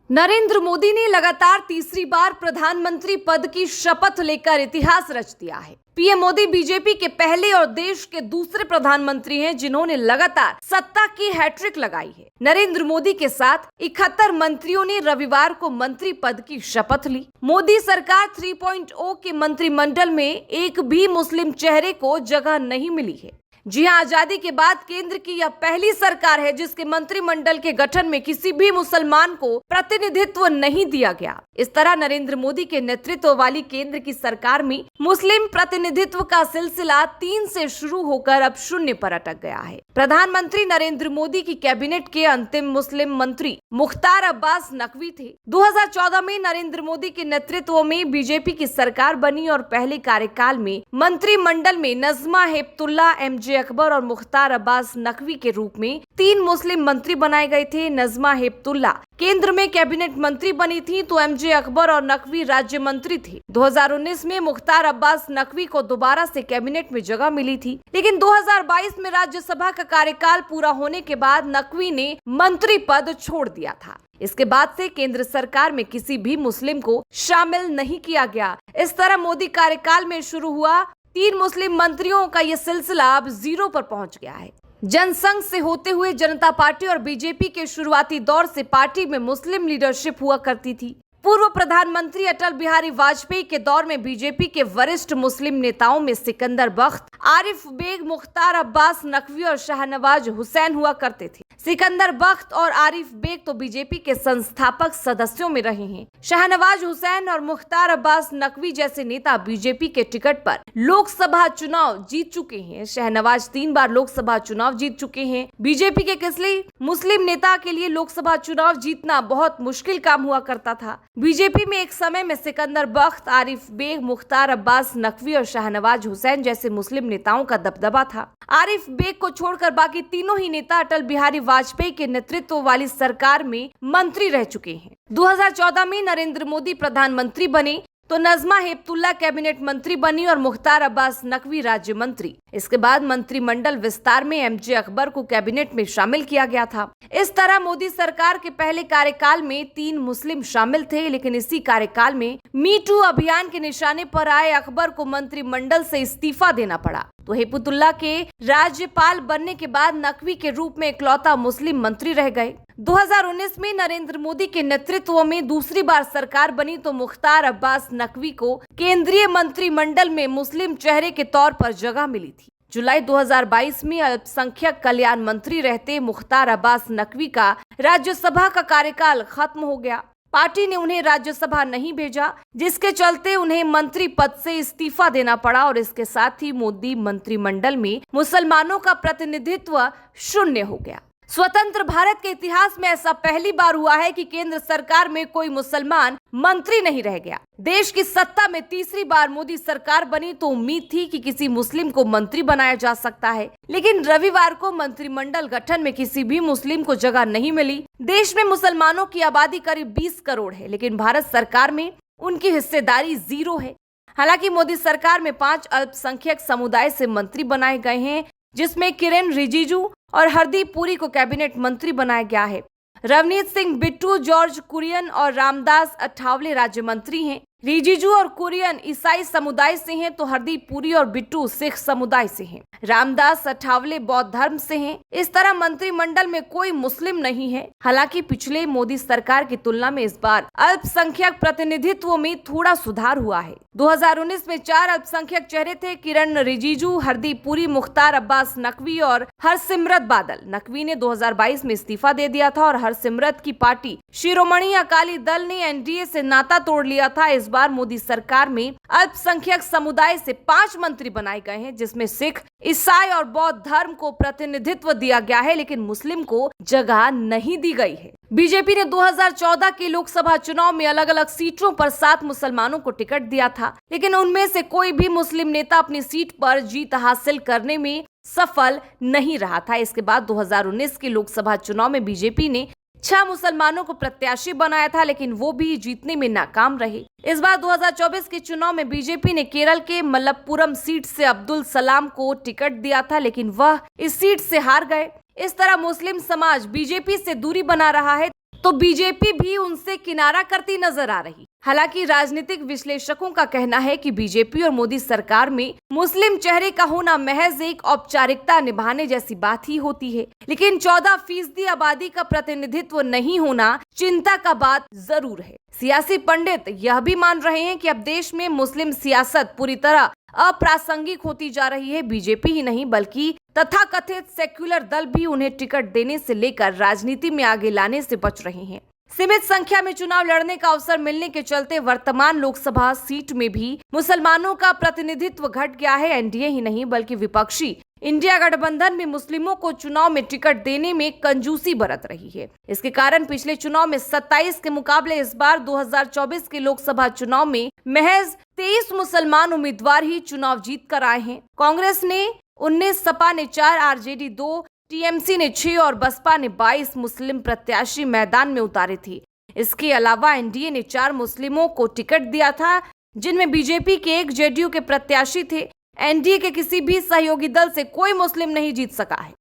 नरेंद्र मोदी ने लगातार तीसरी बार प्रधानमंत्री पद की शपथ लेकर इतिहास रच दिया है। पीएम मोदी बीजेपी के पहले और देश के दूसरे प्रधानमंत्री हैं जिन्होंने लगातार सत्ता की हैट्रिक लगाई है। नरेंद्र मोदी के साथ 71 मंत्रियों ने रविवार को मंत्री पद की शपथ ली। मोदी सरकार 3.0 के मंत्रिमंडल में एक भी मुस्लिम चेहरे को जगह नहीं मिली है। जी हां, आजादी के बाद केंद्र की यह पहली सरकार है जिसके मंत्रिमंडल के गठन में किसी भी मुसलमान को प्रतिनिधित्व नहीं दिया गया। इस तरह नरेंद्र मोदी के नेतृत्व वाली केंद्र की सरकार में मुस्लिम प्रतिनिधित्व का सिलसिला 3 से शुरू होकर अब 0 पर अटक गया है। प्रधानमंत्री नरेंद्र मोदी की कैबिनेट के अंतिम मुस्लिम मंत्री मुख्तार अब्बास नकवी थे। 2014 में नरेंद्र मोदी के नेतृत्व में बीजेपी की सरकार बनी और पहले कार्यकाल में मंत्रिमंडल में नजमा हेपतुल्ला, एमजे अकबर और मुख्तार अब्बास नकवी के रूप में 3 मुस्लिम मंत्री बनाए गए थे। नजमा हेपतुल्ला केंद्र में कैबिनेट मंत्री बनी थी तो एमजे अकबर और नकवी राज्य मंत्री थे। 2019 में मुख्तार अब्बास नकवी को दोबारा से कैबिनेट में जगह मिली थी, लेकिन 2022 में राज्यसभा का कार्यकाल पूरा होने के बाद नकवी ने मंत्री पद छोड़ दिया था। इसके बाद से केंद्र सरकार में किसी भी मुस्लिम को शामिल नहीं किया गया। इस तरह मोदी कार्यकाल में शुरू हुआ 3 मुस्लिम मंत्रियों का ये सिलसिला अब 0 पर पहुंच गया है। जनसंघ से होते हुए जनता पार्टी और बीजेपी के शुरुआती दौर से पार्टी में मुस्लिम लीडरशिप हुआ करती थी। पूर्व प्रधानमंत्री अटल बिहारी वाजपेयी के दौर में बीजेपी के वरिष्ठ मुस्लिम नेताओं में सिकंदर बख्त, आरिफ बेग, मुख्तार अब्बास नकवी और शाहनवाज हुसैन हुआ करते थे। सिकंदर बख्त और आरिफ बेग तो बीजेपी के संस्थापक सदस्यों में रहे हैं। शाहनवाज हुसैन और मुख्तार अब्बास नकवी जैसे नेता बीजेपी के टिकट पर लोकसभा चुनाव जीत चुके हैं। शाहनवाज 3 बार लोकसभा चुनाव जीत चुके हैं। बीजेपी के किसी मुस्लिम नेता के लिए लोकसभा चुनाव जीतना बहुत मुश्किल काम हुआ करता था। बीजेपी में एक समय में सिकंदर बख्त, आरिफ बेग, मुख्तार अब्बास नकवी और शाहनवाज हुसैन जैसे मुस्लिम नेताओं का दबदबा था। आरिफ बेग को छोड़कर बाकी तीनों ही नेता अटल बिहारी वाजपेयी के नेतृत्व वाली सरकार में मंत्री रह चुके हैं। 2014 में नरेंद्र मोदी प्रधानमंत्री बने तो नजमा हेपतुल्ला कैबिनेट मंत्री बनी और मुख्तार अब्बास नकवी राज्य मंत्री। इसके बाद मंत्रिमंडल विस्तार में एमजे अकबर को कैबिनेट में शामिल किया गया था। इस तरह मोदी सरकार के पहले कार्यकाल में 3 मुस्लिम शामिल थे, लेकिन इसी कार्यकाल में मी टू अभियान के निशाने पर आए अकबर को मंत्रिमंडल से इस्तीफा देना पड़ा। तो हेपतुल्ला के राज्यपाल बनने के बाद नकवी के रूप में इकलौता मुस्लिम मंत्री रह गए। 2019 में नरेंद्र मोदी के नेतृत्व में दूसरी बार सरकार बनी तो मुख्तार अब्बास नकवी को केंद्रीय मंत्रिमंडल में मुस्लिम चेहरे के तौर पर जगह मिली थी। जुलाई 2022 में अल्पसंख्यक कल्याण मंत्री रहते मुख्तार अब्बास नकवी का राज्यसभा का कार्यकाल खत्म हो गया। पार्टी ने उन्हें राज्यसभा नहीं भेजा, जिसके चलते उन्हें मंत्री पद से इस्तीफा देना पड़ा और इसके साथ ही मोदी मंत्रिमंडल में मुसलमानों का प्रतिनिधित्व 0 हो गया। स्वतंत्र भारत के इतिहास में ऐसा पहली बार हुआ है कि केंद्र सरकार में कोई मुसलमान मंत्री नहीं रह गया। देश की सत्ता में तीसरी बार मोदी सरकार बनी तो उम्मीद थी कि किसी मुस्लिम को मंत्री बनाया जा सकता है, लेकिन रविवार को मंत्रिमंडल गठन में किसी भी मुस्लिम को जगह नहीं मिली। देश में मुसलमानों की आबादी करीब 20 करोड़ है, लेकिन भारत सरकार में उनकी हिस्सेदारी 0 है। हालांकि मोदी सरकार में 5 अल्पसंख्यक समुदाय से मंत्री बनाए गए हैं, जिसमें किरेन रिजिजू और हरदीप पुरी को कैबिनेट मंत्री बनाया गया है। रवनीत सिंह बिट्टू, जॉर्ज कुरियन और रामदास अठावले राज्य मंत्री हैं। रिजिजू और कुरियन ईसाई समुदाय से हैं तो हरदीप पुरी और बिट्टू सिख समुदाय से हैं। रामदास अठावले बौद्ध धर्म से हैं। इस तरह मंत्रिमंडल में कोई मुस्लिम नहीं है। हालांकि पिछले मोदी सरकार की तुलना में इस बार अल्पसंख्यक प्रतिनिधित्व में थोड़ा सुधार हुआ है। 2019 में 4 अल्पसंख्यक चेहरे थे, किरण रिजिजू, हरदीप पुरी, मुख्तार अब्बास नकवी और हरसिमरत बादल। नकवी ने 2022 में इस्तीफा दे दिया था और हरसिमरत की पार्टी शिरोमणि अकाली दल ने एनडीए से नाता तोड़ लिया था। इस बार मोदी सरकार में अल्पसंख्यक समुदाय से 5 मंत्री बनाए गए हैं, जिसमें सिख, ईसाई और बौद्ध धर्म को प्रतिनिधित्व दिया गया है, लेकिन मुस्लिम को जगह नहीं दी गई है। बीजेपी ने 2014 के लोकसभा चुनाव में अलग अलग सीटों पर 7 मुसलमानों को टिकट दिया था, लेकिन उनमें से कोई भी मुस्लिम नेता अपनी सीट पर जीत हासिल करने में सफल नहीं रहा था। इसके बाद 2019 के लोकसभा चुनाव में बीजेपी ने 6 मुसलमानों को प्रत्याशी बनाया था, लेकिन वो भी जीतने में नाकाम रहे। इस बार 2024 के चुनाव में बीजेपी ने केरल के मलप्पुरम सीट से अब्दुल सलाम को टिकट दिया था, लेकिन वह इस सीट से हार गए। इस तरह मुस्लिम समाज बीजेपी से दूरी बना रहा है तो बीजेपी भी उनसे किनारा करती नजर आ रही। हालांकि राजनीतिक विश्लेषकों का कहना है कि बीजेपी और मोदी सरकार में मुस्लिम चेहरे का होना महज एक औपचारिकता निभाने जैसी बात ही होती है, लेकिन 14% आबादी का प्रतिनिधित्व नहीं होना चिंता का बात जरूर है। सियासी पंडित यह भी मान रहे हैं कि अब देश में मुस्लिम सियासत पूरी तरह अप्रासंगिक होती जा रही है। बीजेपी ही नहीं बल्कि तथाकथित सेक्युलर दल भी उन्हें टिकट देने से लेकर राजनीति में आगे लाने से बच रहे हैं। सीमित संख्या में चुनाव लड़ने का अवसर मिलने के चलते वर्तमान लोकसभा सीट में भी मुसलमानों का प्रतिनिधित्व घट गया है। एनडीए ही नहीं बल्कि विपक्षी इंडिया गठबंधन में मुस्लिमों को चुनाव में टिकट देने में कंजूसी बरत रही है। इसके कारण पिछले चुनाव में 27 के मुकाबले इस बार 2024 के लोकसभा चुनाव में महज 23 मुसलमान उम्मीदवार ही चुनाव जीत कर आए हैं। कांग्रेस ने 19, सपा ने 4, आरजेडी 2, टीएमसी ने 6 और बसपा ने 22 मुस्लिम प्रत्याशी मैदान में उतारे थे। इसके अलावा एनडीए ने 4 मुस्लिमों को टिकट दिया था, जिनमें बीजेपी के 1 जेडीयू के प्रत्याशी थे। एनडीए के किसी भी सहयोगी दल से कोई मुस्लिम नहीं जीत सका है।